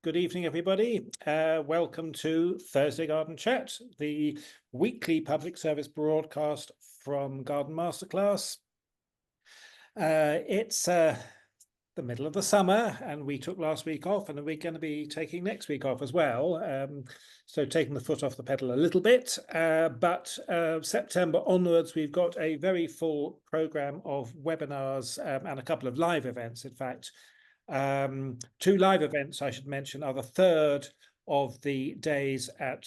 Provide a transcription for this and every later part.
Good evening, everybody. Welcome to Thursday Garden Chat, the weekly public service broadcast from Garden Masterclass. It's the middle of the summer, and we took last week off, and we're going to be taking next week off as well. So taking the foot off the pedal a little bit. But September onwards, we've got a very full program of webinars and a couple of live events, in fact. Two live events, I should mention, are the third of the days at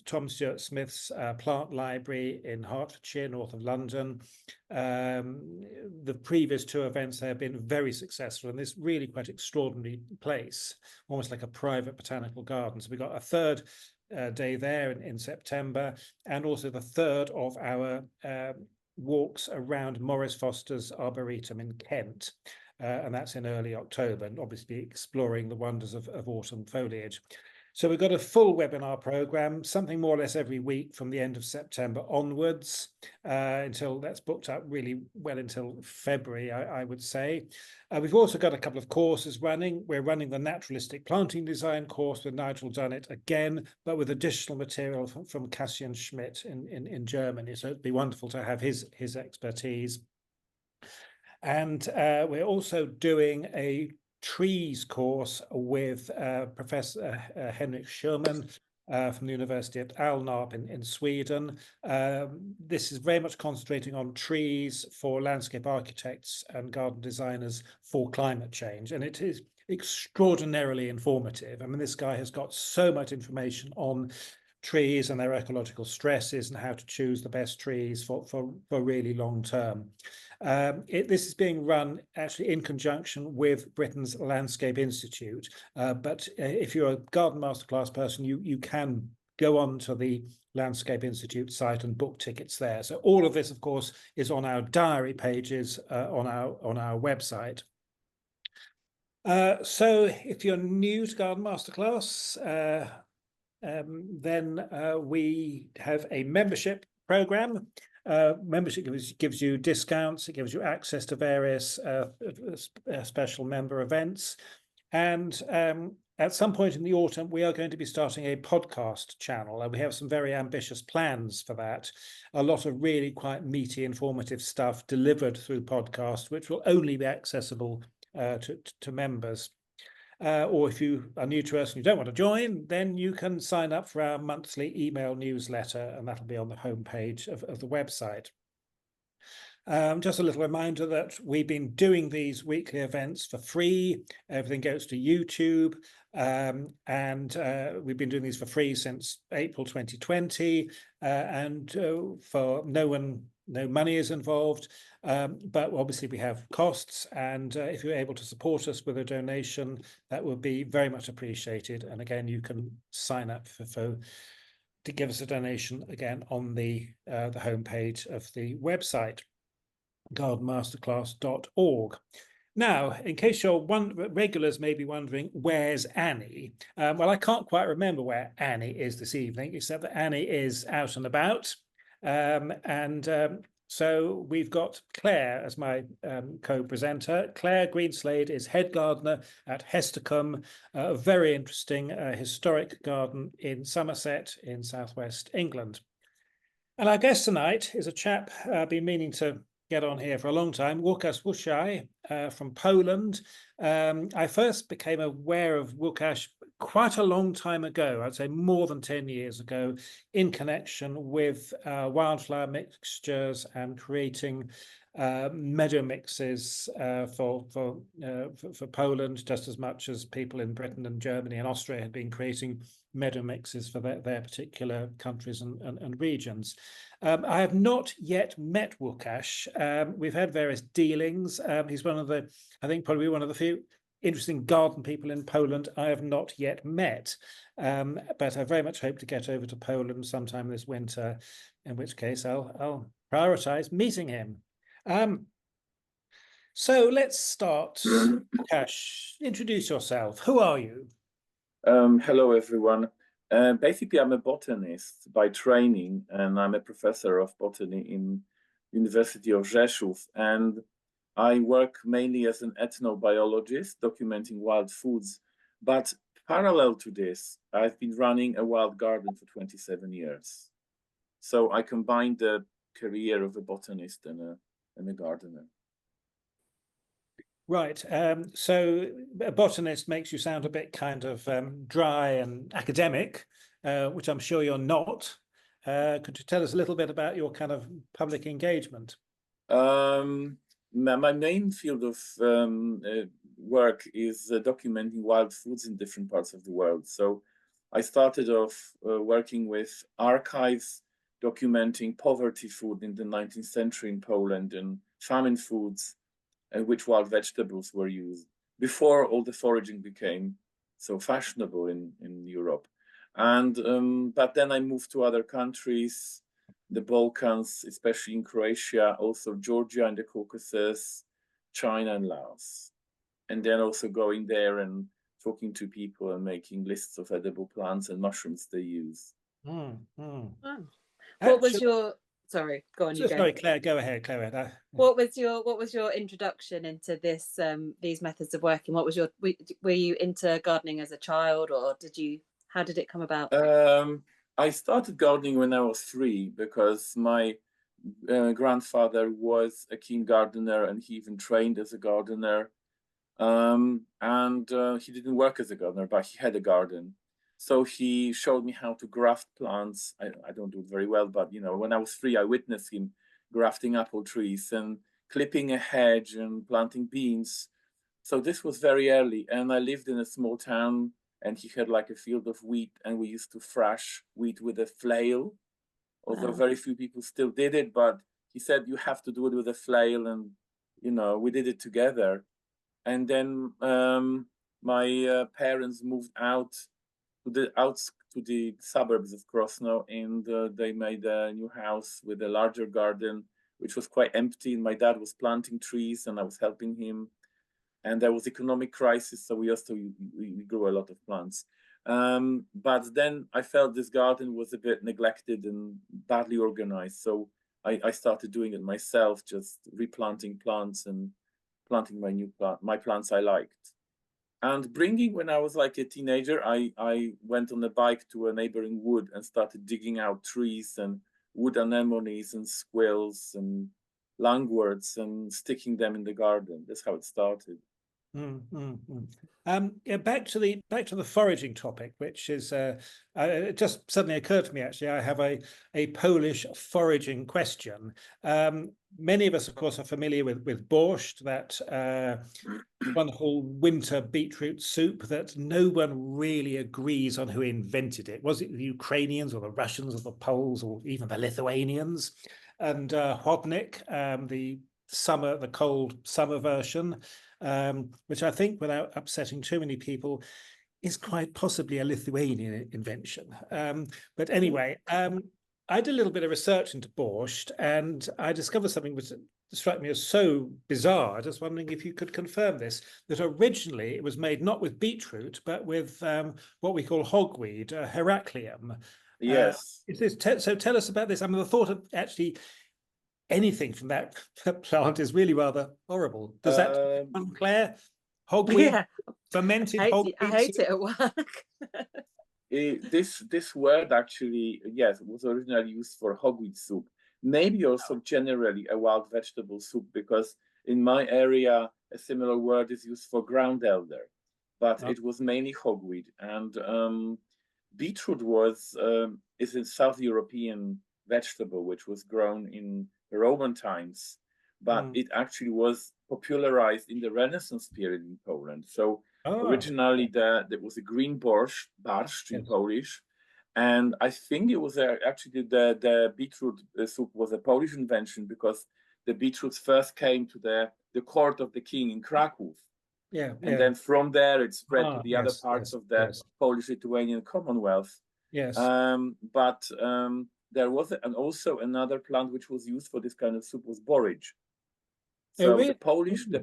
Tom Stuart Smith's plant library in Hertfordshire, north of London. The previous two events have been very successful, and this really quite extraordinary place, almost like a private botanical garden. So we got a third day there in September, and also the third of our walks around Maurice Foster's Arboretum in Kent. And that's in early October, and obviously exploring the wonders of autumn foliage. So we've got a full webinar program, something more or less every week from the end of September onwards, until that's booked up really well until February, I would say. We've also got a couple of courses running. We're running the naturalistic planting design course with Nigel Dunnett again, but with additional material from Cassian Schmidt in Germany. So it'd be wonderful to have his expertise. And we're also doing a trees course with Professor Henrik Schurman from the University at Alnarp in Sweden. This is very much concentrating on trees for landscape architects and garden designers for climate change. And it is extraordinarily informative. I mean, this guy has got so much information on trees and their ecological stresses and how to choose the best trees for really long term. This is being run actually in conjunction with Britain's Landscape Institute. But if you're a Garden Masterclass person, you can go on to the Landscape Institute site and book tickets there. So all of this, of course, is on our diary pages on our website. So if you're new to Garden Masterclass, then we have a membership program. Membership gives you discounts, it gives you access to various special member events. And at some point in the autumn, we are going to be starting a podcast channel, and we have some very ambitious plans for that. A lot of really quite meaty, informative stuff delivered through podcast, which will only be accessible to members. Or if you are new to us and you don't want to join, then you can sign up for our monthly email newsletter, and that'll be on the homepage of the website. Just a little reminder that we've been doing these weekly events for free. Everything goes to YouTube, and we've been doing these for free since April 2020, and for no money is involved, but obviously we have costs, and if you're able to support us with a donation, that would be very much appreciated. And again, you can sign up to give us a donation again on the homepage of the website, gardenmasterclass.org. Now, in case your regulars may be wondering, where's Annie? Well, I can't quite remember where Annie is this evening, except that Annie is out and about. So we've got Claire as my co-presenter. Claire Greenslade is head gardener at Hestercombe, a very interesting historic garden in Somerset in southwest England. And our guest tonight is a chap I've been meaning to get on here for a long time, Łukasz Łuczaj from Poland. I first became aware of Łukasz quite a long time ago, I'd say more than 10 years ago, in connection with wildflower mixtures and creating meadow mixes for Poland, just as much as people in Britain and Germany and Austria had been creating meadow mixes for their particular countries and regions. I have not yet met Łukasz. We've had various dealings. He's I think probably one of the few interesting garden people in Poland I have not yet met, but I very much hope to get over to Poland sometime this winter, in which case I'll prioritize meeting him. So let's start. Łukasz, introduce yourself. Who are you? Hello, everyone. Basically, I'm a botanist by training, and I'm a professor of botany in University of Rzeszów, and I work mainly as an ethnobiologist, documenting wild foods. But parallel to this, I've been running a wild garden for 27 years. So I combined the career of a botanist and a gardener. Right. So a botanist makes you sound a bit kind of dry and academic, which I'm sure you're not. Could you tell us a little bit about your kind of public engagement? My main field of work is documenting wild foods in different parts of the world. So I started off working with archives, documenting poverty food in the 19th century in Poland and famine foods, and which wild vegetables were used before all the foraging became so fashionable in Europe. And but then I moved to other countries, the Balkans, especially in Croatia, also Georgia and the Caucasus, China and Laos. And then also going there and talking to people and making lists of edible plants and mushrooms they use. Oh. What was your, sorry, go on, you go. Sorry, Claire, go ahead, Claire. What was your introduction into this these methods of working? What was your, were you into gardening as a child, or how did it come about? I started gardening when I was 3 because my grandfather was a keen gardener and he even trained as a gardener. He didn't work as a gardener, but he had a garden. So he showed me how to graft plants. I don't do it very well, but you know, when I was 3, I witnessed him grafting apple trees and clipping a hedge and planting beans. So this was very early, and I lived in a small town, and he had like a field of wheat, and we used to thrash wheat with a flail, although very few people still did it, but he said you have to do it with a flail, and you know, we did it together. And then my parents moved out to the suburbs of Krosno, and they made a new house with a larger garden, which was quite empty. And my dad was planting trees, and I was helping him. And there was economic crisis, so we grew a lot of plants. But then I felt this garden was a bit neglected and badly organized, so I started doing it myself, just replanting plants and planting my plants I liked. And when I was like a teenager, I went on a bike to a neighboring wood and started digging out trees and wood anemones and squills and lungworts and sticking them in the garden. That's how it started. Yeah, back to the foraging topic, which is it just suddenly occurred to me. Actually, I have a Polish foraging question. Many of us, of course, are familiar with borscht, that wonderful winter beetroot soup that no one really agrees on who invented it. Was it the Ukrainians or the Russians or the Poles or even the Lithuanians? And hodnik, the cold summer version, which I think, without upsetting too many people, is quite possibly a Lithuanian invention. But anyway, I did a little bit of research into borscht, and I discovered something which struck me as so bizarre. Just wondering if you could confirm this, that originally it was made not with beetroot, but with what we call hogweed, Heracleum. Yes. So tell us about this. I mean, the thought of actually anything from that plant is really rather horrible. Does that, Claire? Hogweed, yeah. Fermented hogweed. I hate it at work. This word actually, yes, was originally used for hogweed soup. Maybe also generally a wild vegetable soup, because in my area a similar word is used for ground elder, but it was mainly hogweed. And beetroot is a South European vegetable which was grown in the Roman times, but it actually was popularized in the Renaissance period in Poland. So originally there was a green barszcz in Polish, and I think it was actually the beetroot soup was a Polish invention, because the beetroots first came to the court of the king in Kraków. And then from there it spread to the other parts of the Polish-Lithuanian Commonwealth. There was also another plant which was used for this kind of soup, was borage. So the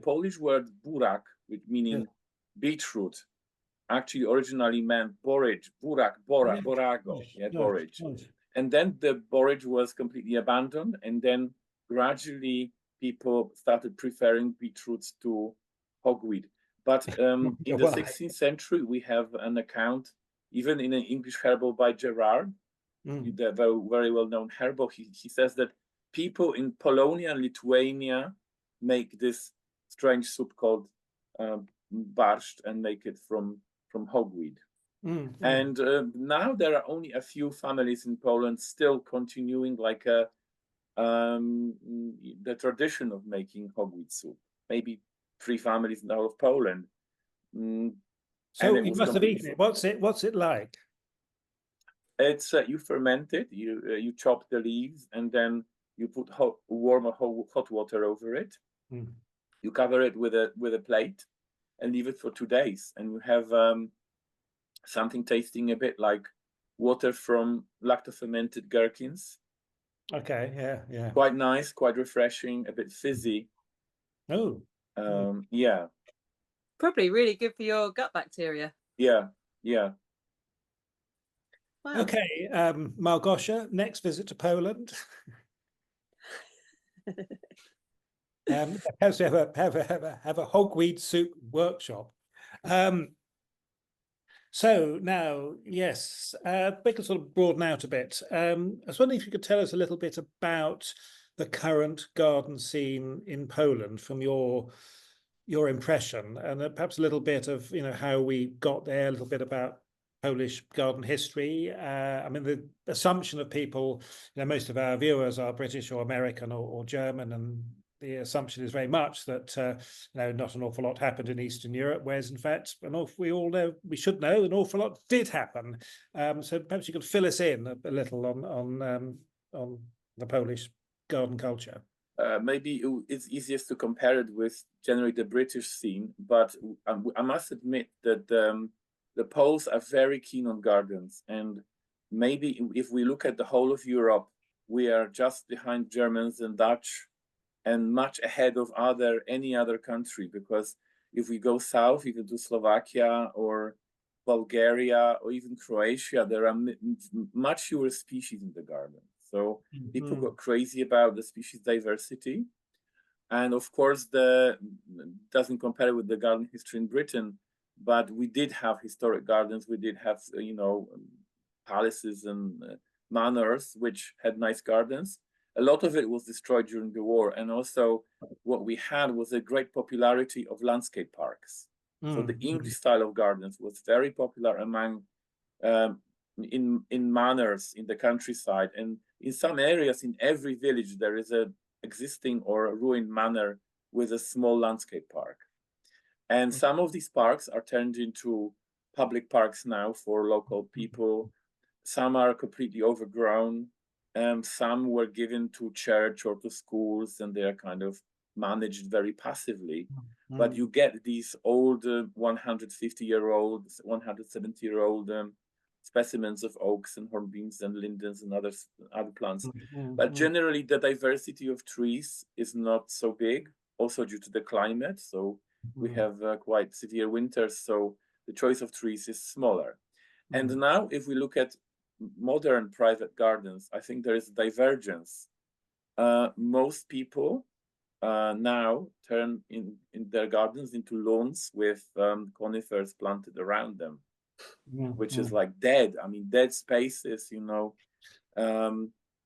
Polish word burak, which meaning beetroot, actually originally meant borage, burak, borago, borage. And then the borage was completely abandoned, and then gradually people started preferring beetroots to hogweed. But in the Why? 16th century, we have an account, even in an English herbal by Gerard, the very well-known herbal. He says that people in Polonia and Lithuania make this strange soup called barszt and make it from hogweed. And now there are only a few families in Poland still continuing like the tradition of making hogweed soup. Maybe 3 families in the whole of Poland. So you must have eaten it. What's it like? It's you ferment it. You chop the leaves and then you put warm hot water over it. You cover it with a plate and leave it for 2 days, and you have something tasting a bit like water from lacto-fermented gherkins. Okay, yeah. Quite nice, quite refreshing, a bit fizzy. Oh. Yeah. Probably really good for your gut bacteria. Yeah. Wow. Okay, Małgosia, next visit to Poland. Perhaps have a hogweed soup workshop. So now, yes, we can sort of broaden out a bit. I was wondering if you could tell us a little bit about the current garden scene in Poland from your impression, and perhaps a little bit of how we got there, a little bit about Polish garden history. I mean, the assumption of people, most of our viewers are British or American or German, and the assumption is very much that not an awful lot happened in Eastern Europe, whereas in fact, we should know an awful lot did happen. So perhaps you could fill us in a little on the Polish garden culture. Maybe it's easiest to compare it with generally the British scene, but I must admit that the Poles are very keen on gardens, and maybe if we look at the whole of Europe, we are just behind Germans and Dutch, and much ahead of any other country, because if we go south, even to Slovakia or Bulgaria or even Croatia, there are much fewer species in the garden. So people got crazy about the species diversity. And of course, doesn't compare with the garden history in Britain, but we did have historic gardens. We did have, palaces and manors, which had nice gardens. A lot of it was destroyed during the war. And also what we had was a great popularity of landscape parks. So the English style of gardens was very popular among in manors in the countryside. And in some areas, in every village, there is a existing or a ruined manor with a small landscape park. And some of these parks are turned into public parks now for local people. Some are completely overgrown. Some were given to church or to schools, and they are kind of managed very passively. But you get these old 150-year-old, 170-year-old specimens of oaks and hornbeams and lindens and other plants. But generally, the diversity of trees is not so big, also due to the climate. So we have quite severe winters, so the choice of trees is smaller. And now, if we look at modern private gardens, I think there is a divergence. Most people now turn in their gardens into lawns with conifers planted around them, which is like dead. I mean, dead spaces,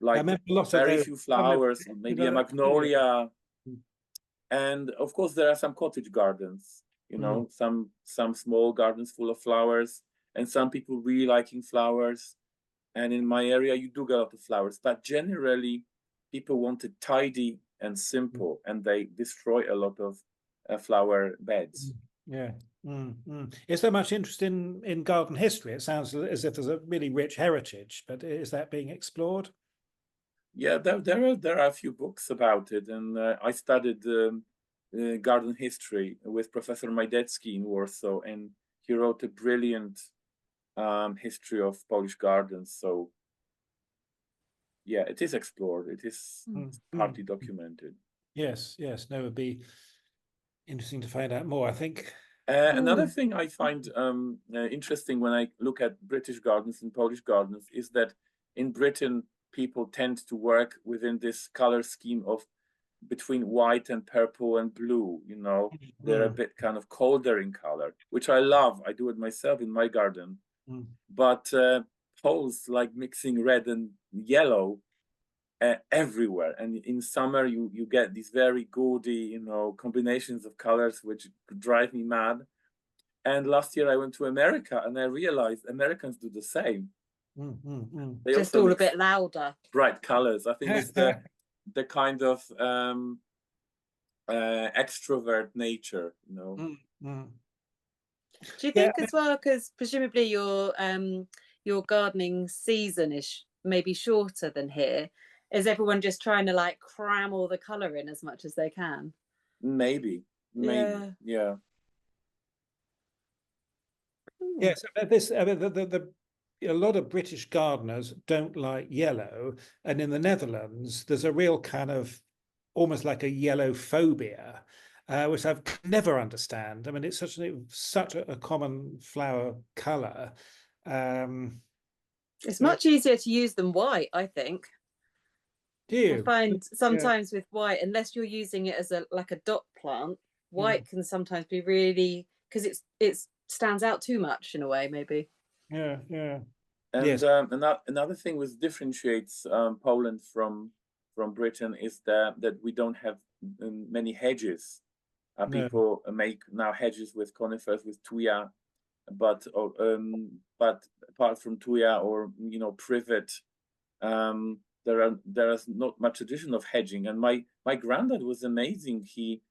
like very few flowers, maybe a magnolia. And of course, there are some cottage gardens, some small gardens full of flowers, and some people really liking flowers. And in my area, you do get a lot of flowers, but generally people want it tidy and simple, and they destroy a lot of flower beds. Yeah. Is there much interest in garden history? It sounds as if there's a really rich heritage, but is that being explored? Yeah, there are a few books about it, and I studied garden history with Professor Majdecki in Warsaw, and he wrote a brilliant history of Polish gardens. So yeah, it is explored. It is partly documented. Yes. No, it would be interesting to find out more, I think. Another thing I find interesting when I look at British gardens and Polish gardens is that in Britain, people tend to work within this color scheme of between white and purple and blue. You know, they're a bit kind of colder in color, which I love. I do it myself in my garden. But poles like mixing red and yellow everywhere, and in summer you get these very gaudy, you know, combinations of colors which drive me mad. And last year I went to America and I realized Americans do the same. They Just also all a mix bit louder. bright colors. I think it's the kind of extrovert nature, you know. Do you think as well, because presumably your gardening season is maybe shorter than here, is everyone just trying to like cram all the colour in as much as they can? Maybe. Yeah. Yes, this a lot of British gardeners don't like yellow, and in the Netherlands there's a real kind of almost like a yellow phobia, which I've never understand. I mean, it's such a common flower color. It's much easier to use than white, I think. Do you? I find sometimes with white, unless you're using it as like a dot plant, white can sometimes be really, because it stands out too much in a way, maybe. Yeah. And yes. Another thing which differentiates Poland from Britain is that we don't have many hedges. People make now hedges with conifers, with tuya, but apart from tuya or, you know, privet, there is not much tradition of hedging. And my granddad was amazing. He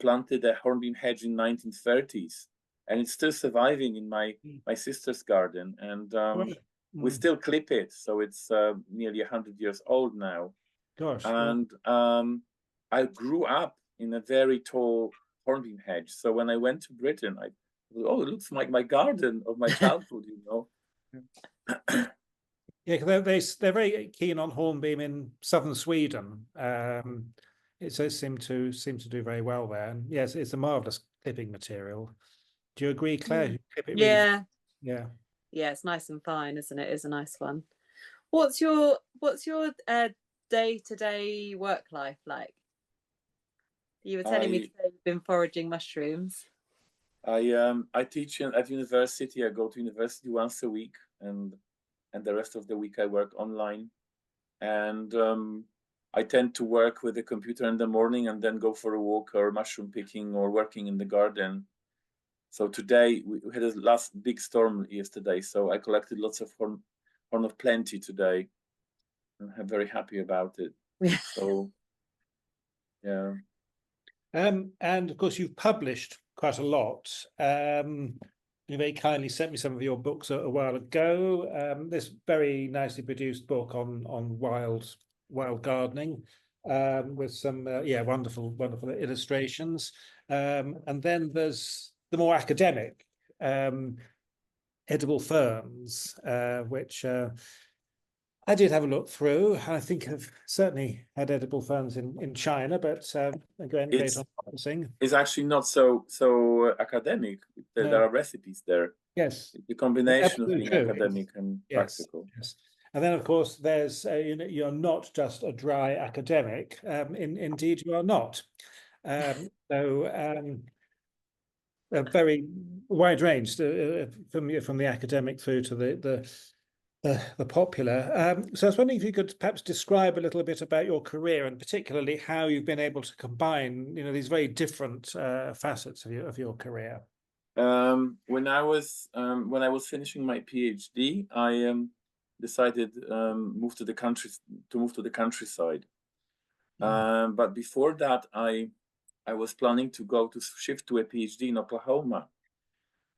planted a hornbeam hedge in 1930s, and it's still surviving in my sister's garden. And we still clip it, so it's nearly 100 years old now. Gosh. And I grew up in a very tall hornbeam hedge. So when I went to Britain, it looks like my garden of my childhood, you know. Yeah, they're very keen on hornbeam in southern Sweden. It does seem to do very well there. And yes, it's a marvelous clipping material. Do you agree, Claire? You clip it really... Yeah, it's nice and fine, isn't it? It's a nice one. What's your day-to-day work life like? You were telling me today you've been foraging mushrooms. I teach at university. I go to university once a week, and the rest of the week I work online. And I tend to work with the computer in the morning and then go for a walk or mushroom picking or working in the garden. So today we had a last big storm yesterday, so I collected lots of horn of plenty today, and I'm very happy about it. So yeah. And of course you've published quite a lot. You very kindly sent me some of your books a while ago. This very nicely produced book on wild gardening, with some wonderful illustrations. And then there's the more academic edible ferns, which I did have a look through. I think I've certainly had edible ferns in China, but again, great on practicing. It's actually not so academic. There are recipes there. Yes, the combination of being academic and practical. Yes. And then, of course, there's you're not just a dry academic. Indeed, you are not. A very wide range from the academic through to the popular. So I was wondering if you could perhaps describe a little bit about your career, and particularly how you've been able to combine, these very different facets of your career. When I was finishing my PhD, I decided move to the countryside. But before that, I was planning to shift to a PhD in Oklahoma.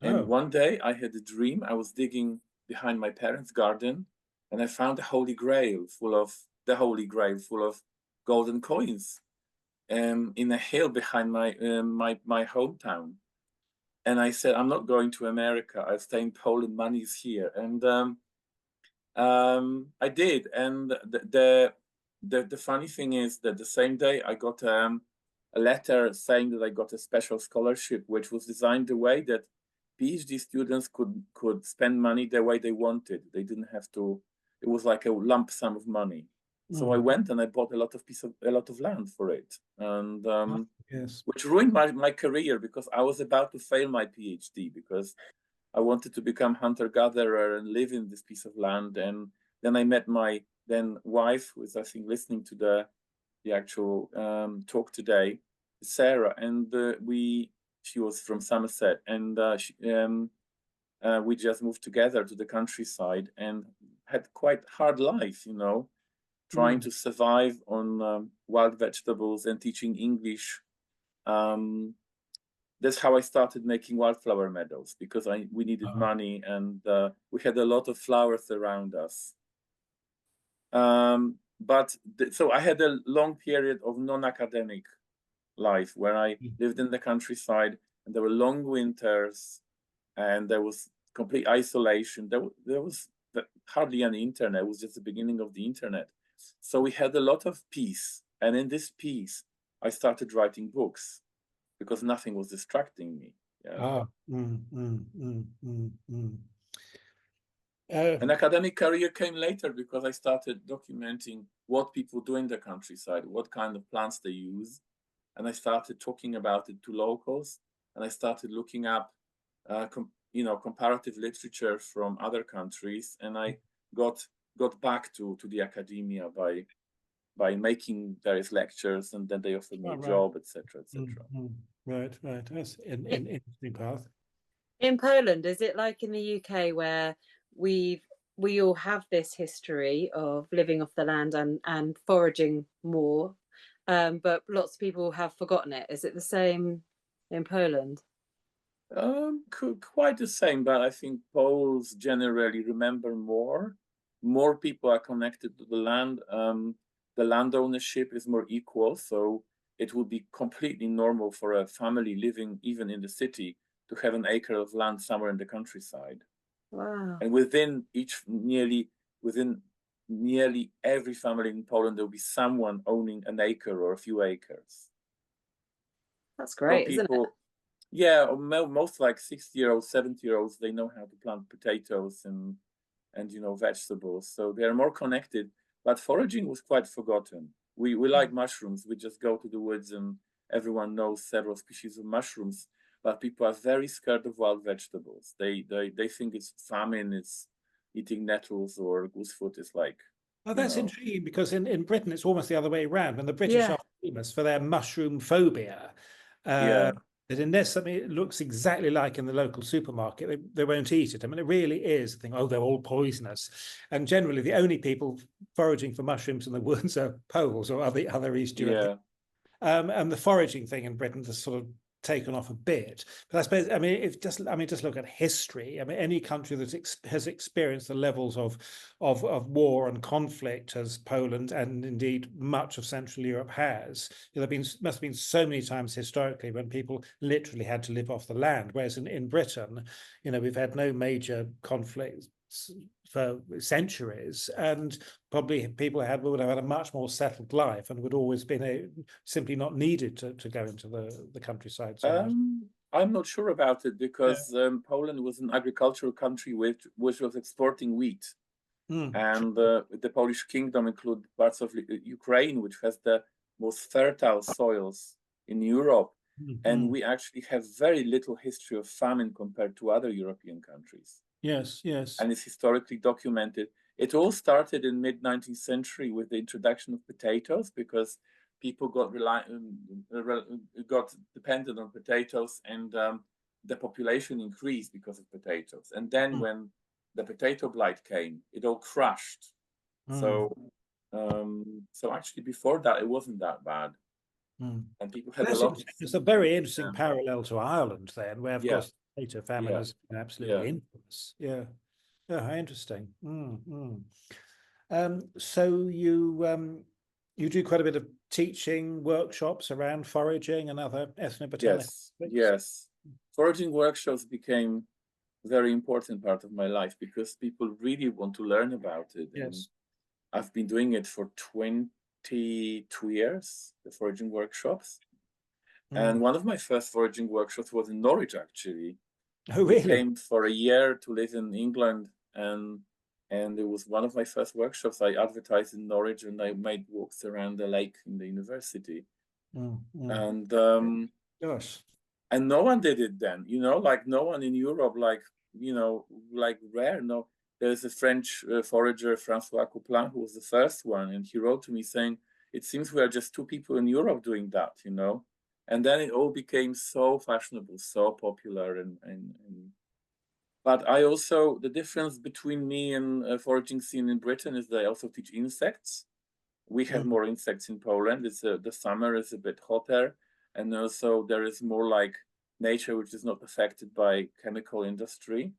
And one day I had a dream. I was digging behind my parents' garden, and I found the Holy Grail full of golden coins in a hill behind my hometown. And I said, I'm not going to America. I'll stay in Poland. Money's here. And I did. And the funny thing is that the same day I got a letter saying that I got a special scholarship, which was designed the way that PhD students could spend money the way they wanted. They didn't have to. It was like a lump sum of money. So I went and I bought a lot of land for it, and Yes. which ruined my career, because I was about to fail my PhD because I wanted to become hunter-gatherer and live in this piece of land. And then I met my then wife, who is, I think, listening to the actual talk today, Sarah, and she was from Somerset, and we just moved together to the countryside and had quite hard life, you know, trying to survive on wild vegetables and teaching English. That's how I started making wildflower meadows, because we needed money, and we had a lot of flowers around us. So I had a long period of non-academic life where I lived in the countryside, and there were long winters, and there was complete isolation. There was hardly any internet. It was just the beginning of the internet. So we had a lot of peace, and in this peace, I started writing books, because nothing was distracting me. Yeah. An academic career came later, because I started documenting what people do in the countryside, what kind of plants they use, and I started talking about it to locals, and I started looking up, comparative literature from other countries, and I got back to the academia by making various lectures, and then they offered me a job, etc., etc. Right. That's an interesting path. In Poland, is it like in the UK where we all have this history of living off the land and foraging more, but lots of people have forgotten it? Is it the same in Poland? Quite the same, but I think Poles generally remember more. More people are connected to the land. The land ownership is more equal, so it would be completely normal for a family living even in the city to have an acre of land somewhere in the countryside. Wow. And within nearly every family in Poland, there will be someone owning an acre or a few acres. That's great, so isn't it? Yeah, most like 60-year-olds, 70-year-olds, they know how to plant potatoes and vegetables. So they are more connected. But foraging was quite forgotten. We like mushrooms. We just go to the woods, and everyone knows several species of mushrooms. But people are very scared of wild vegetables. They think it's famine, it's eating nettles or goosefoot is like. Oh, that's intriguing, because in Britain it's almost the other way around, and the British are famous for their mushroom phobia. That unless something looks exactly like in the local supermarket, they won't eat it. I mean, it really is a thing. Oh, they're all poisonous, and generally the only people foraging for mushrooms in the woods are Poles or other East Europeans. And the foraging thing in Britain has sort of taken off a bit. But I suppose, I mean, just look at history. I mean, any country that has experienced the levels of war and conflict as Poland, and indeed much of Central Europe has, must have been so many times historically when people literally had to live off the land. Whereas in Britain, we've had no major conflicts for centuries, and probably people would have had a much more settled life, and would always been simply not needed to go into the countryside so much. I'm not sure about it, because Poland was an agricultural country which was exporting wheat, and the Polish kingdom include parts of Ukraine, which has the most fertile soils in Europe, and we actually have very little history of famine compared to other European countries. Yes. And it's historically documented. It all started in mid-19th century with the introduction of potatoes, because people got dependent on potatoes, and the population increased because of potatoes. And then when the potato blight came, it all crashed. So actually before that, it wasn't that bad. And people had a lot. It's a very interesting parallel to Ireland then, where of course the potato famine has been absolutely infamous. Yeah, how interesting. So you do quite a bit of teaching workshops around foraging and other ethnobotanical topics? Yes. Foraging workshops became a very important part of my life, because people really want to learn about it. Yes. And I've been doing it for 22 years, the foraging workshops. And one of my first foraging workshops was in Norwich, actually. Oh, really? I came for a year to live in England, and And it was one of my first workshops. I advertised in Norwich, and I made walks around the lake in the university. And Gosh. and no one did it then, you know, like no one in Europe, like, you know, like rare. No, there's a French forager, Francois Couplin, who was the first one, and he wrote to me saying, it seems we are just 2 people in Europe doing that, you know. And then it all became so fashionable, so popular, and but I also, the difference between me and a foraging scene in Britain is that I also teach insects. We have more insects in Poland. It's the summer is a bit hotter, and also there is more like nature which is not affected by chemical industry.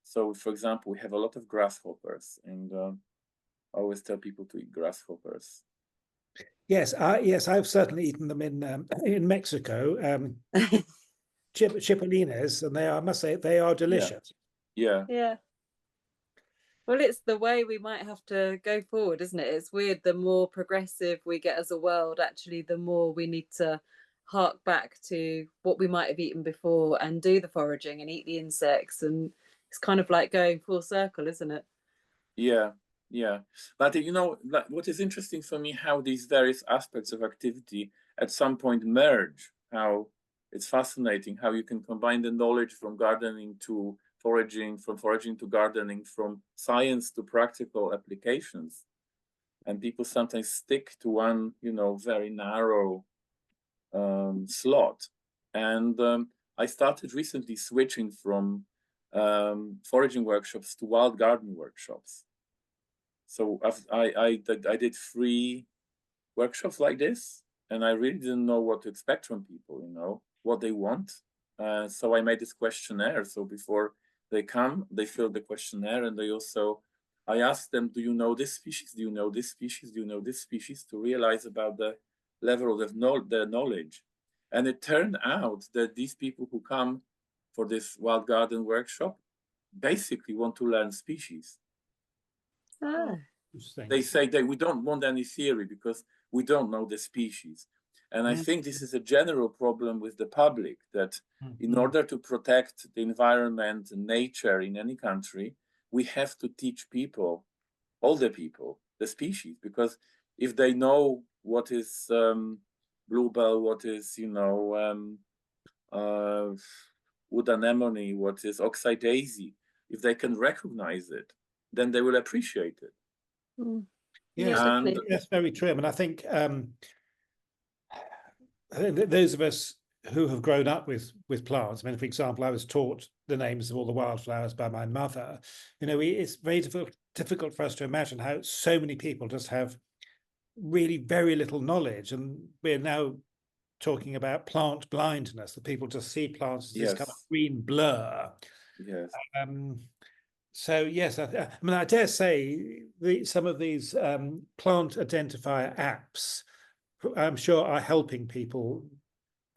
So, for example, we have a lot of grasshoppers, and I always tell people to eat grasshoppers. Yes, yes, I've certainly eaten them in Mexico, chipolines, and they are, I must say, they are delicious. Yeah. Yeah. Well, it's the way we might have to go forward, isn't it? It's weird. The more progressive we get as a world, actually, the more we need to hark back to what we might have eaten before and do the foraging and eat the insects. And it's kind of like going full circle, isn't it? Yeah, yeah. But you know, what is interesting for me, how these various aspects of activity at some point merge, how it's fascinating how you can combine the knowledge from gardening to foraging, from foraging to gardening, from science to practical applications. And people sometimes stick to one, you know, very narrow slot. And I started recently switching from foraging workshops to wild garden workshops. So I did 3 workshops like this, and I really didn't know what to expect from people, you know, what they want. So I made this questionnaire. So before they come, they fill the questionnaire, and I asked them, do you know this species? Do you know this species? Do you know this species? To realize about the level of their knowledge. And it turned out that these people who come for this wild garden workshop basically want to learn species. Ah. They say that we don't want any theory because we don't know the species. And I think this is a general problem with the public, that in order to protect the environment and nature in any country, we have to teach people, all the people, the species, because if they know what is bluebell, what is, you know, wood anemone, what is oxeye daisy, if they can recognize it, then they will appreciate it. Yes, definitely. that's very true. I mean, I think those of us who have grown up with plants, I mean, for example, I was taught the names of all the wildflowers by my mother. You know, it's very difficult for us to imagine how so many people just have really very little knowledge, and we're now talking about plant blindness, that people just see plants as this kind of green blur. Yes. So yes, I mean, I dare say some of these plant identifier apps, I'm sure, are helping people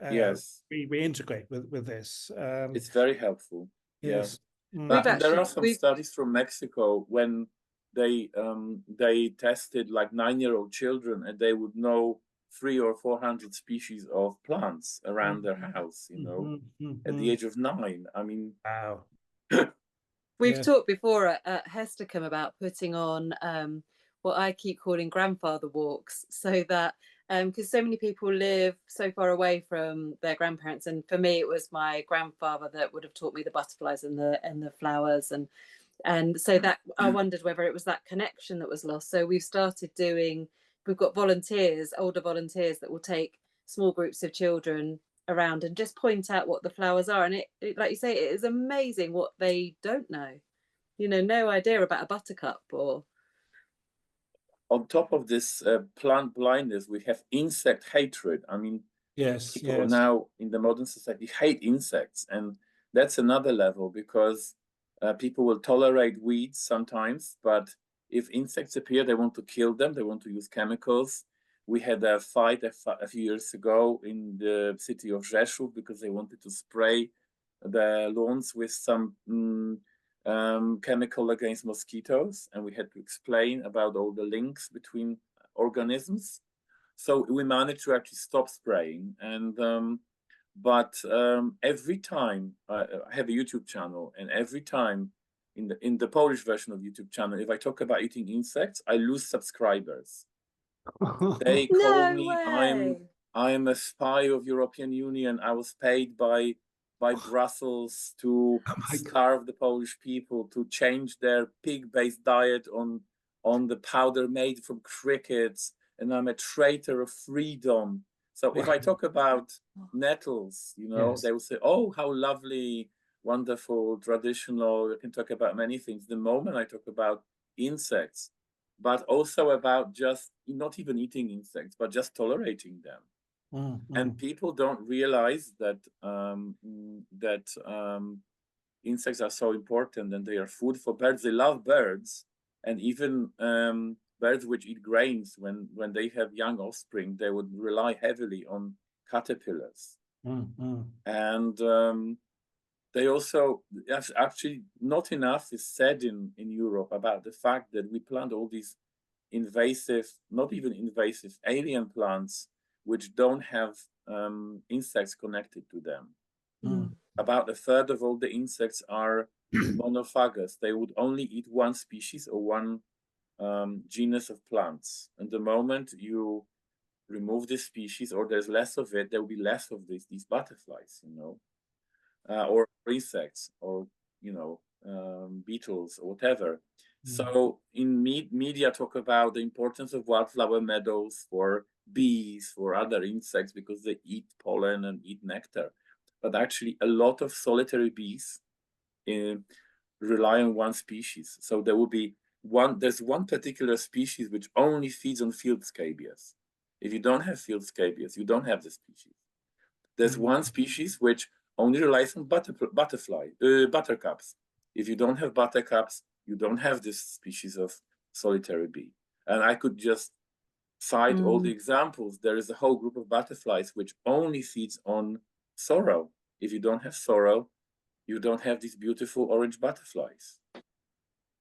reintegrate with this. It's very helpful. Yes. But there are some studies from Mexico when they tested like 9-year-old children, and they would know 300 or 400 species of plants around their house, you know, at the age of 9. I mean, wow. We've talked before at Hestercombe about putting on what I keep calling grandfather walks, so that because so many people live so far away from their grandparents, and for me it was my grandfather that would have taught me the butterflies and the flowers, and so that I wondered whether it was that connection that was lost. So we've got volunteers, older volunteers, that will take small groups of children around and just point out what the flowers are, and it like you say, it is amazing what they don't know, you know, no idea about a buttercup. Or on top of this plant blindness, we have insect hatred. I mean, people now in the modern society hate insects, and that's another level, because people will tolerate weeds sometimes, but if insects appear, they want to kill them, they want to use chemicals. We had a fight a few years ago in the city of Rzeszów because they wanted to spray the lawns with some chemical against mosquitoes, and we had to explain about all the links between organisms. So we managed to actually stop spraying. And but every time I have a YouTube channel, and every time in the Polish version of YouTube channel, if I talk about eating insects, I lose subscribers. They call No me way. I am a spy of European Union. I was paid by Brussels to starve the Polish people, to change their pig-based diet on the powder made from crickets, and I'm a traitor of freedom. So if I talk about nettles, you know, Yes. they will say, "Oh, how lovely, wonderful, traditional." I can talk about many things. The moment I talk about insects, but also about just not even eating insects, but just tolerating them. And people don't realize that insects are so important, and they are food for birds. They love birds, and even birds which eat grains, when they have young offspring, they would rely heavily on caterpillars. And they also, actually, not enough is said in Europe about the fact that we plant all these invasive, not even invasive, alien plants which don't have insects connected to them. About a third of all the insects are monophagous. They would only eat one species or one genus of plants. And the moment you remove this species, or there's less of it, there will be less of these butterflies, you know, or insects, or, you know, beetles or whatever. So in media talk about the importance of wildflower meadows for bees, for other insects, because they eat pollen and eat nectar. But actually a lot of solitary bees rely on one species. So there will be there's one particular species which only feeds on field scabious. If you don't have field scabious, you don't have the species. There's one species which only relies on buttercups. If you don't have buttercups, you don't have this species of solitary bee. And I could just cite all the examples. There is a whole group of butterflies which only feeds on sorrel. If you don't have sorrel, you don't have these beautiful orange butterflies.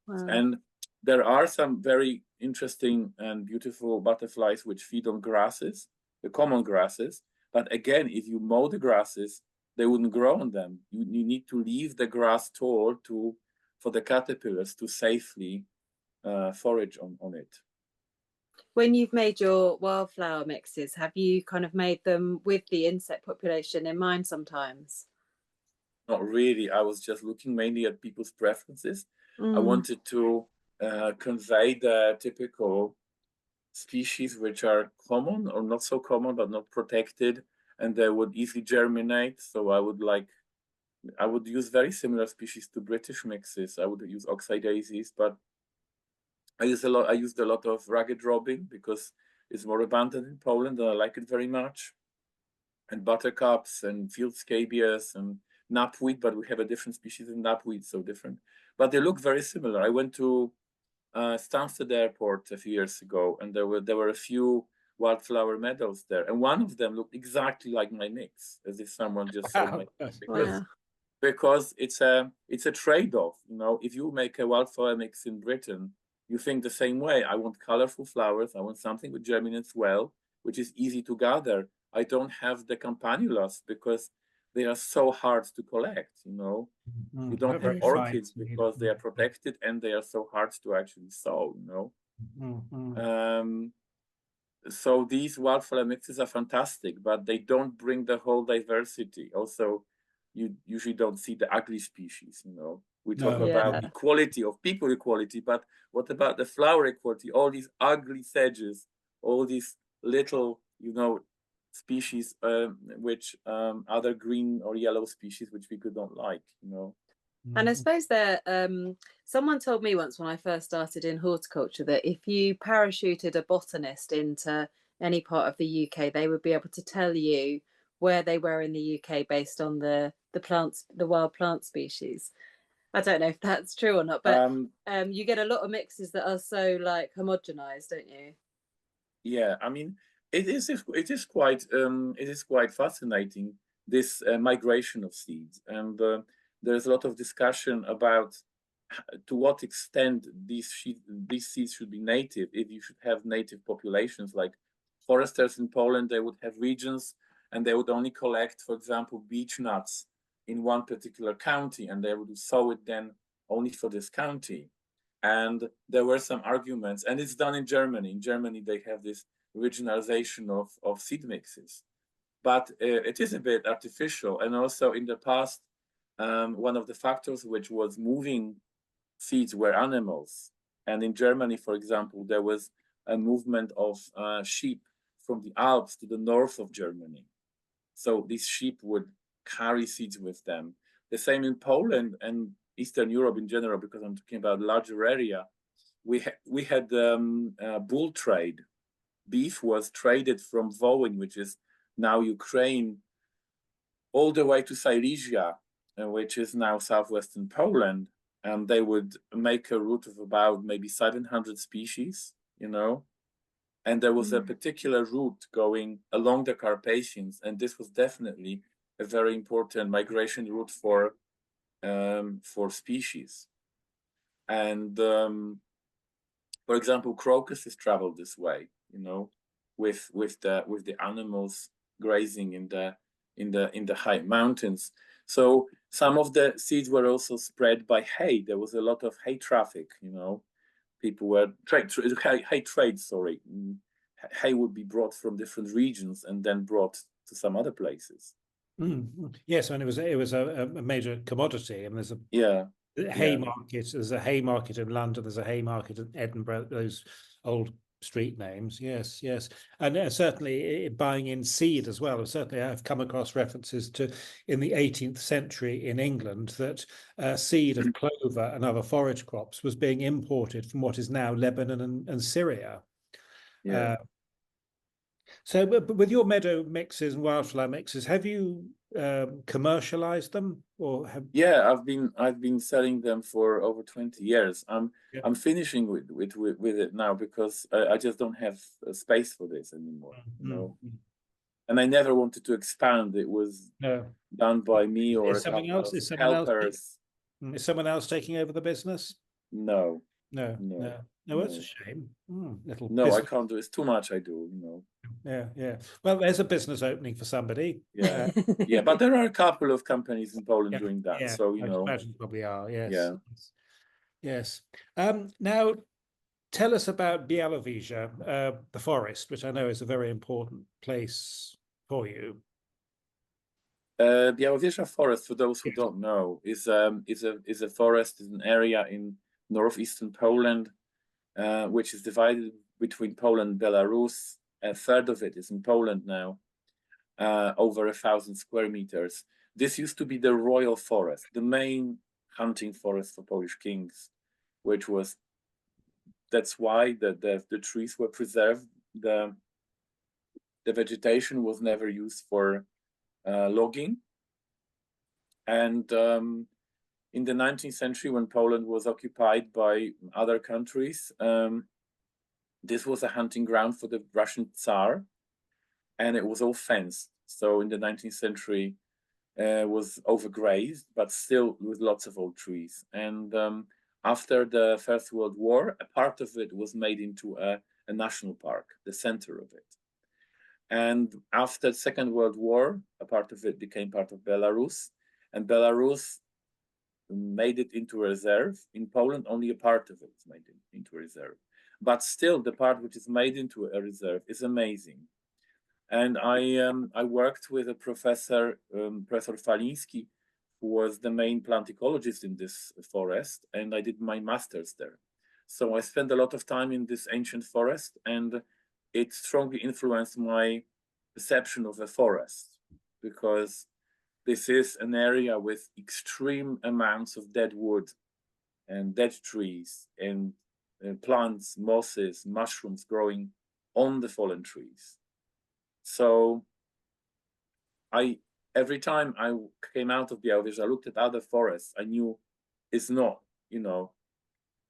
Wow. And there are some very interesting and beautiful butterflies which feed on grasses, the common grasses. But again, if you mow the grasses, they wouldn't grow on them. You need to leave the grass tall for the caterpillars to safely forage on it. When you've made your wildflower mixes, have you kind of made them with the insect population in mind sometimes? Not really. I was just looking mainly at people's preferences. I wanted to convey the typical species which are common or not so common, but not protected, and they would easily germinate. So I would use very similar species to British mixes. I would use oxeye daisies, but I used a lot of ragged robin because it's more abundant in Poland, and I like it very much. And buttercups and field scabious and knapweed, but we have a different species of knapweed, so different. But they look very similar. I went to Stansted Airport a few years ago, and there were a few wildflower meadows there, and one of them looked exactly like my mix, as if someone just sold my mix. Because it's a trade-off. You know, if you make a wildflower mix in Britain, you think the same way. I want colorful flowers. I want something which germinates well, which is easy to gather. I don't have the campanulas because they are so hard to collect, you know. You don't have orchids because they are protected and they are so hard to actually sow, you know. So these wildflower mixes are fantastic, but they don't bring the whole diversity. Also, you usually don't see the ugly species, you know. We talk about equality of people equality, but what about the flower equality? All these ugly sedges, all these little, you know, species which other green or yellow species which people don't like, you know. And I suppose that someone told me once when I first started in horticulture that if you parachuted a botanist into any part of the UK, they would be able to tell you where they were in the UK based on the plants, the wild plant species. I don't know if that's true or not, but you get a lot of mixes that are so like homogenized, don't you? Yeah, I mean, it is quite fascinating, this migration of seeds, and there's a lot of discussion about to what extent these seeds should be native. If you should have native populations, like foresters in Poland, they would have regions and they would only collect, for example, beech nuts in one particular county, and they would sow it then only for this county. And there were some arguments, and it's done in Germany. In Germany, they have this regionalization of seed mixes, but it is a bit artificial. And also in the past, one of the factors which was moving seeds were animals. And in Germany, for example, there was a movement of sheep from the Alps to the north of Germany. So these sheep would carry seeds with them. The same in Poland and Eastern Europe in general, because I'm talking about a larger area. We had bull trade. Beef was traded from Wołyń, which is now Ukraine, all the way to Silesia, which is now southwestern Poland. And they would make a route of about maybe 700 species, you know. And there was a particular route going along the Carpathians, and this was definitely a very important migration route for species. And for example, crocuses travel this way, you know, with the animals grazing in the high mountains. So some of the seeds were also spread by hay. There was a lot of hay traffic, you know. People were hay trade. Sorry, hay would be brought from different regions and then brought to some other places. Yes, and it was a major commodity. And there's a hay market. There's a hay market in London. There's a hay market in Edinburgh. Those old street names. Yes, yes, and certainly buying in seed as well. Certainly, I've come across references to in the 18th century in England that seed of clover and other forage crops was being imported from what is now Lebanon and Syria. Yeah. So, but with your meadow mixes and wildflower mixes, have you commercialized them, or have? Yeah, I've been selling them for over 20 years. I'm finishing with it now because I just don't have space for this anymore. You know, and I never wanted to expand. It was done by me or someone else. Is someone helpers. Is someone else taking over the business? No. No, that's a shame. Little no, business. I can't do. It's too much. I do. You know. Yeah. Well, there's a business opening for somebody. Yeah, yeah, but there are a couple of companies in Poland doing that. Yeah, so you know, I imagine probably are. Yes. Yeah. Yes. Now, tell us about Bialowieza, the forest, which I know is a very important place for you. Bialowieza Forest, for those who don't know, is a forest, is an area in northeastern Poland, which is divided between Poland and Belarus. A third of it is in Poland now, over 1,000 square meters. This used to be the royal forest, the main hunting forest for Polish kings, that's why the trees were preserved. The vegetation was never used for logging. And in the 19th century, when Poland was occupied by other countries, this was a hunting ground for the Russian Tsar, and it was all fenced. So in the 19th century, was overgrazed, but still with lots of old trees. And after the First World War, a part of it was made into a national park, the center of it. And after the Second World War, a part of it became part of Belarus, and Belarus made it into a reserve. In Poland, only a part of it is made into a reserve. But still, the part which is made into a reserve is amazing. And I worked with a professor, Professor Faliński, who was the main plant ecologist in this forest, and I did my master's there. So I spent a lot of time in this ancient forest, and it strongly influenced my perception of the forest, because this is an area with extreme amounts of dead wood and dead trees and plants, mosses, mushrooms growing on the fallen trees. So every time I came out of Bialowieza, I looked at other forests. I knew it's not,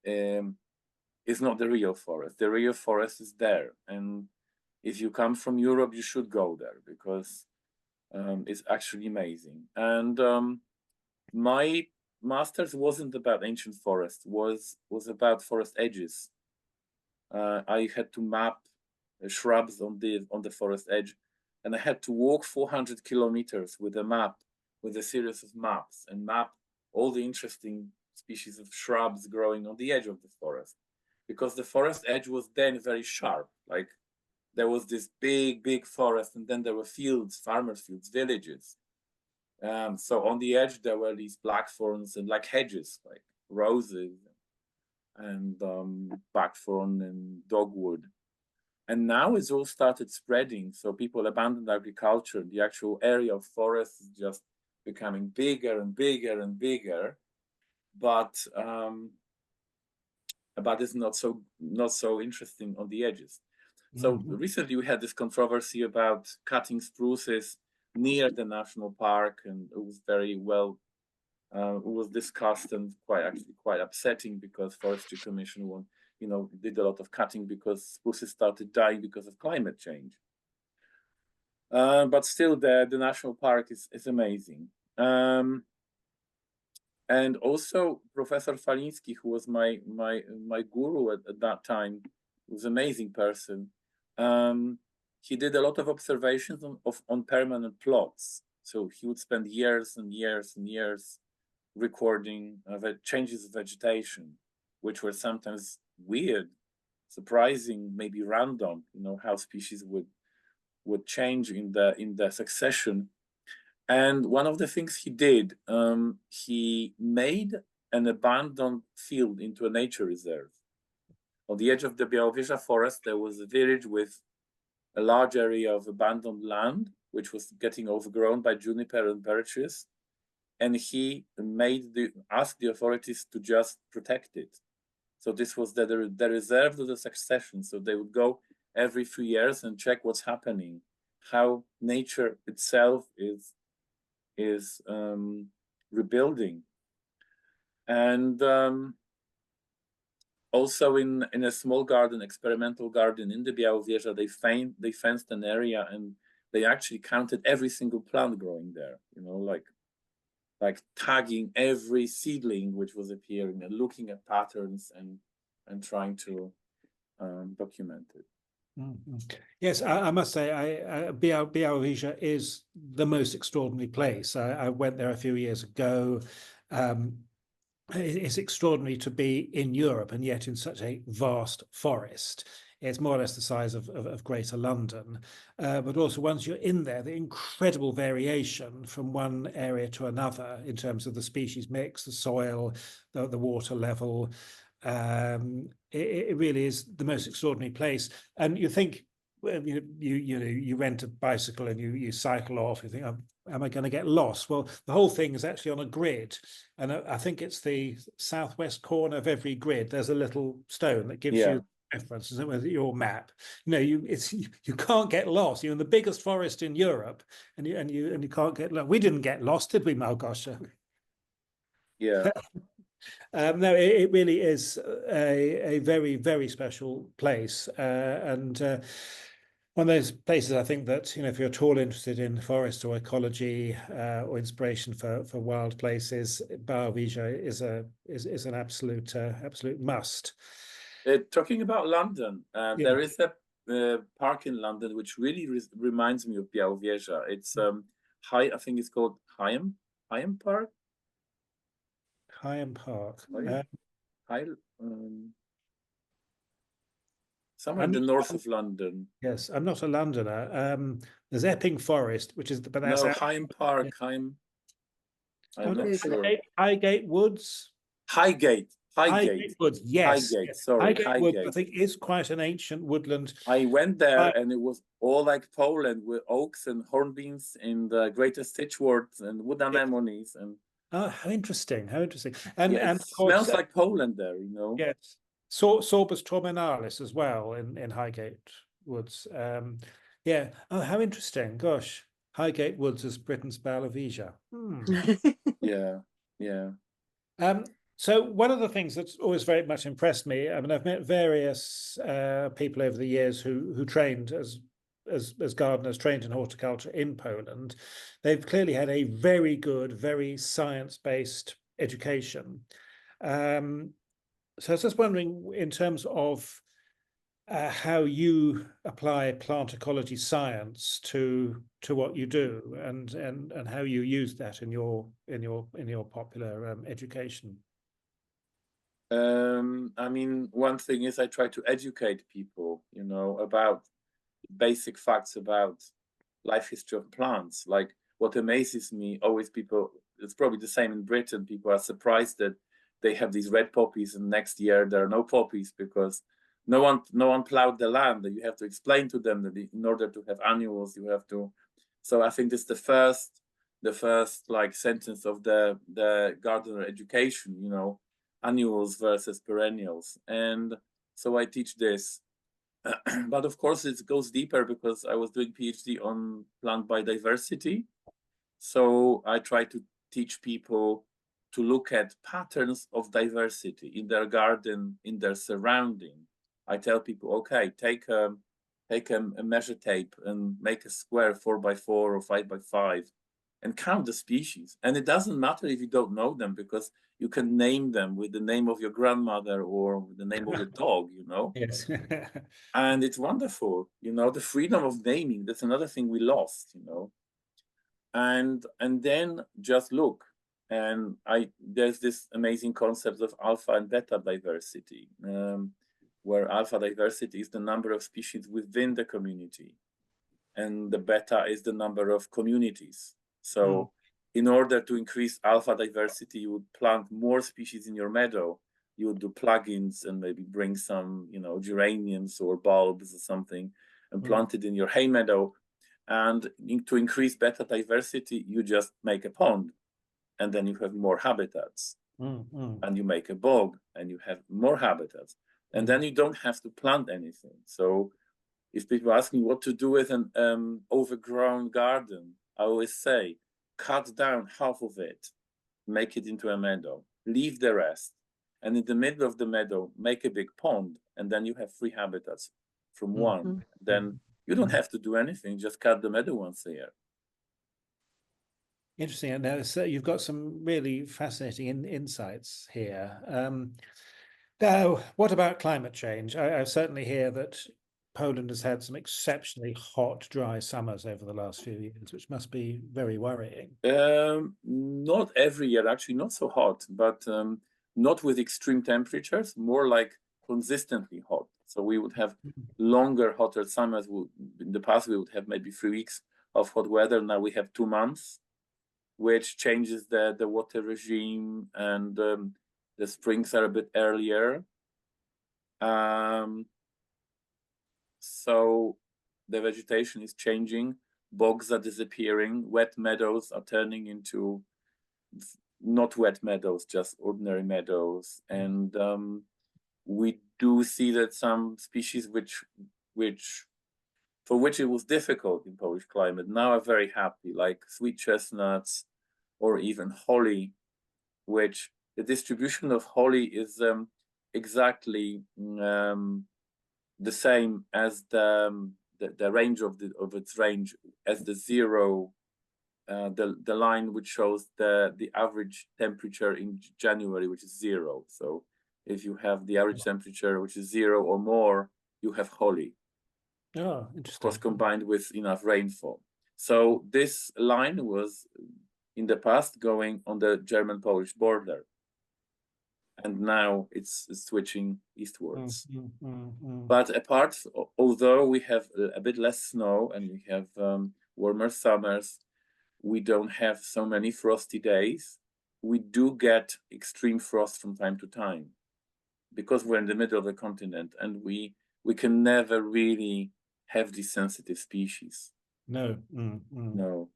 it's not the real forest. The real forest is there. And if you come from Europe, you should go there, because it's actually amazing. And my master's wasn't about ancient forests, was about forest edges. I had to map shrubs on the forest edge, and I had to walk 400 kilometers with a series of maps, and map all the interesting species of shrubs growing on the edge of the forest, because the forest edge was then very sharp. Like there was this big forest, and then there were fields, farmers' fields, villages. So on the edge there were these blackthorns and like hedges, like roses and blackthorn and dogwood. And now it's all started spreading. So people abandoned agriculture. The actual area of forest is just becoming bigger and bigger and bigger. But it's not so interesting on the edges. So recently we had this controversy about cutting spruces near the national park, and it was very well it was discussed and quite upsetting, because Forestry Commission did a lot of cutting because spruces started dying because of climate change. But still, the national park is amazing. And also Professor Faliński, who was my guru at that time, was an amazing person. He did a lot of observations on permanent plots. So he would spend years and years and years recording changes of vegetation, which were sometimes weird, surprising, maybe random. How species would change in the succession. And one of the things he did, he made an abandoned field into a nature reserve. On the edge of the Bialowieza Forest, there was a village with a large area of abandoned land, which was getting overgrown by juniper and birches. And he asked the authorities to just protect it. So this was the reserve to the succession. So they would go every few years and check what's happening, how nature itself is rebuilding. And also in a small garden, experimental garden in the Bialowieza, they fenced an area, and they actually counted every single plant growing there, like tagging every seedling which was appearing and looking at patterns and trying to document it. Yes, I must say, Bialowieza is the most extraordinary place. I went there a few years ago. It's extraordinary to be in Europe and yet in such a vast forest. It's more or less the size of Greater London. But also once you're in there, the incredible variation from one area to another in terms of the species mix, the soil, the water level. It really is the most extraordinary place. And you think, you rent a bicycle and you cycle off, you think, am I going to get lost? Well, the whole thing is actually on a grid, and I think it's the southwest corner of every grid. There's a little stone that gives you reference, isn't it, with your map. You can't get lost. You're in the biggest forest in Europe, and you can't get lost. We didn't get lost, did we, Małgosia? Yeah. No, it really is a very, very special place, and one of those places I think that, if you're at all interested in forest or ecology or inspiration for wild places, Bialowieza is an absolute must. Talking about London, there is a park in London which really reminds me of Bialowieza. It's I think it's called Higham Park. Higham Park. Somewhere in the north of London. Yes, I'm not a Londoner. There's Epping Forest, which is but that's Higham Park. Yeah. I'm not sure. Highgate Woods. Highgate Woods. Yes. Highgate. Sorry, Highgate. Woods, I think, is quite an ancient woodland. I went there and it was all like Poland, with oaks and hornbeams and the greatest stitchworts and wood anemones and. Oh, how interesting! How interesting! And it of course, smells like Poland there, Yes, Sorbus torminalis as well in Highgate Woods. Yeah. Oh, how interesting! Gosh, Highgate Woods is Britain's Bialowieza. Yeah. So one of the things that's always very much impressed me, I mean, I've met various people over the years who trained as gardeners, trained in horticulture in Poland. They've clearly had a very good, very science-based education. So I was just wondering, in terms of how you apply plant ecology science to what you do, and how you use that in your popular education. I mean, one thing is I try to educate people, about basic facts about life history of plants. Like, what amazes me, always people, it's probably the same in Britain, people are surprised that they have these red poppies and next year there are no poppies because no one plowed the land. You have to explain to them that in order to have annuals, you have to. So I think this is the first like sentence of the gardener education, annuals versus perennials. And so I teach this. But of course it goes deeper because I was doing PhD on plant biodiversity. So I try to teach people to look at patterns of diversity in their garden, in their surrounding. I tell people, okay, take a measure tape and make a square 4x4 or 5x5 and count the species. And it doesn't matter if you don't know them because you can name them with the name of your grandmother or with the name of your dog, Yes. And it's wonderful, the freedom of naming. That's another thing we lost, and then just look. And there's this amazing concept of alpha and beta diversity, where alpha diversity is the number of species within the community, and the beta is the number of communities. So in order to increase alpha diversity, you would plant more species in your meadow. You would do plugins and maybe bring some, geraniums or bulbs or something and plant it in your hay meadow. And to increase beta diversity, you just make a pond and then you have more habitats. And you make a bog and you have more habitats. And then you don't have to plant anything. So if people ask me what to do with an overgrown garden, I always say, cut down half of it, make it into a meadow, leave the rest. And in the middle of the meadow, make a big pond. And then you have 3 habitats from one. Then you don't have to do anything, just cut the meadow once a year. Interesting. And now you've got some really fascinating insights here. Now, what about climate change? I certainly hear that Poland has had some exceptionally hot, dry summers over the last few years, which must be very worrying. Not every year, actually, not so hot, but not with extreme temperatures, more like consistently hot. So we would have longer, hotter summers. In the past, we would have maybe 3 weeks of hot weather. Now we have 2 months, which changes the water regime, and the springs are a bit earlier. So the vegetation is changing, bogs are disappearing, wet meadows are turning into not wet meadows, just ordinary meadows. And we do see that some species for which it was difficult in Polish climate now are very happy, like sweet chestnuts or even holly, which the distribution of holly is exactly the same as the range of its range as the zero, the line which shows the average temperature in January, which is 0. So if you have the average temperature which is 0 or more, you have holly. Oh, interesting. Of course, combined with enough rainfall. So this line was in the past going on the German-Polish border. And now it's switching eastwards. But although we have a bit less snow and we have warmer summers, we don't have so many frosty days. We do get extreme frost from time to time because we're in the middle of the continent and we can never really have these sensitive species. No. No.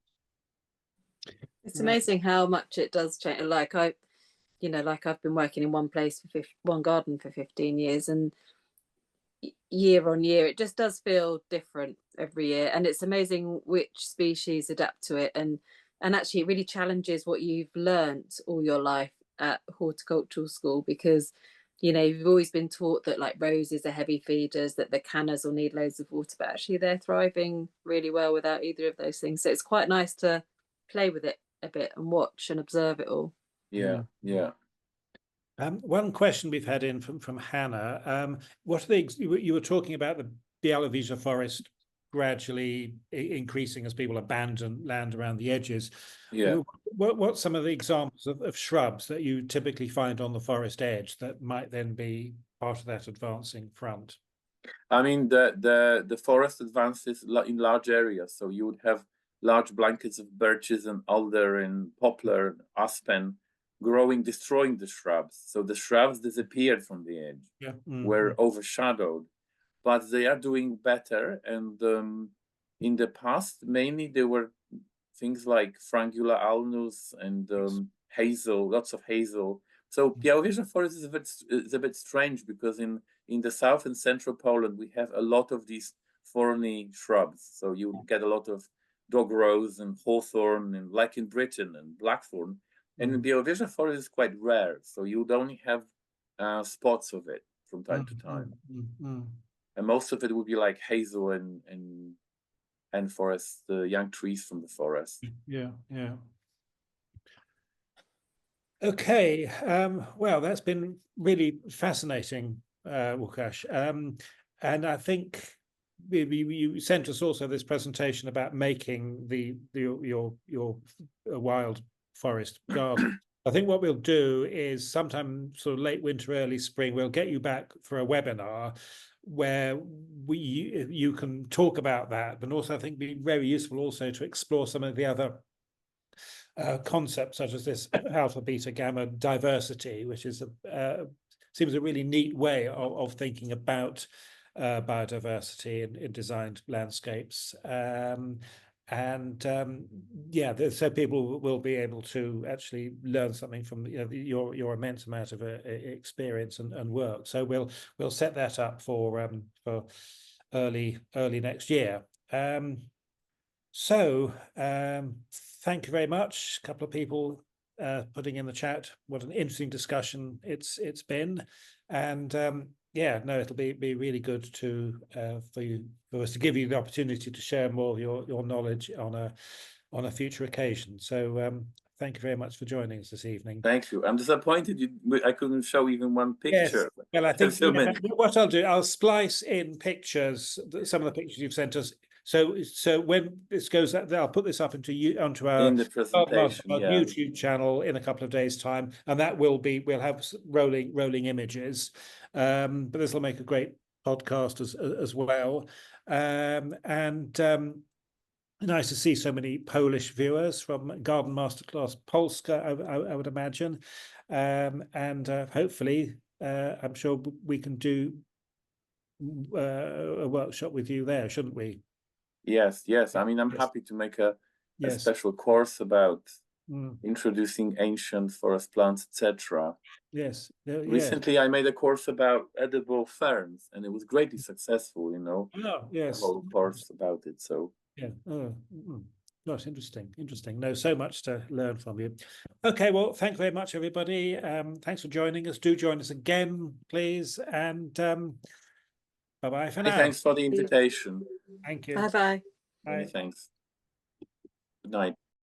It's amazing how much it does change. Like I've been working in one garden for 15 years, and year on year, it just does feel different every year. And it's amazing which species adapt to it. And actually it really challenges what you've learnt all your life at horticultural school, because, you've always been taught that like roses are heavy feeders, that the cannas will need loads of water, but actually they're thriving really well without either of those things. So it's quite nice to play with it a bit and watch and observe it all. Yeah. One question we've had in from Hannah. What are you were talking about the Bialowieza Forest gradually increasing as people abandon land around the edges. Yeah. What's some of the examples of shrubs that you typically find on the forest edge that might then be part of that advancing front? I mean, the forest advances in large areas, so you would have large blankets of birches and alder and poplar and aspen growing, destroying the shrubs. So the shrubs disappeared from the edge, Yeah. were overshadowed, but they are doing better. And in the past, mainly there were things like Frangula alnus and hazel, lots of hazel. So Bialowieza Forest is a bit strange, because in the south and central Poland, we have a lot of these thorny shrubs. So you get a lot of dog rose and hawthorn, and like in Britain, and blackthorn. And in Bialowieza Forest is quite rare. So you would only have spots of it from time to time. And most of it would be like hazel and forest, the young trees from the forest. Yeah. Okay. Well, that's been really fascinating, Łukasz. And I think you sent us also this presentation about making your wild forest garden. I think what we'll do is sometime sort of late winter, early spring, we'll get you back for a webinar where you can talk about that, but also I think it'd be very useful also to explore some of the other concepts, such as this alpha, beta, gamma diversity, which is seems a really neat way of thinking about biodiversity in designed landscapes. Yeah, so people will be able to actually learn something from your immense amount of experience and work. So we'll set that up for early next year. So thank you very much. A couple of people putting in the chat what an interesting discussion it's been, and yeah, no, it'll be really good to for us to give you the opportunity to share more of your knowledge on a future occasion. So thank you very much for joining us this evening. Thank you. I'm disappointed I couldn't show even one picture. Yes. Well, I think what I'll do, I'll splice in pictures, some of the pictures you've sent us. So when this goes, I'll put this up onto our in the presentation, YouTube channel in a couple of days' time, and that will be, we'll have rolling images, but this will make a great podcast as well, and nice to see so many Polish viewers from Garden Masterclass Polska, I would imagine, and hopefully I'm sure we can do a workshop with you there, shouldn't we? Yes. I mean, I'm happy to make a special course about introducing ancient forest plants, etc. Yes. Recently, I made a course about edible ferns, and it was greatly successful. Oh, yes. The whole course about it. So yeah. Gosh, interesting. No, so much to learn from you. Okay, well, thank you very much, everybody. Thanks for joining us. Do join us again, please, and bye-bye for now. Thanks for the invitation. Thank you. Bye-bye. Many thanks. Good night.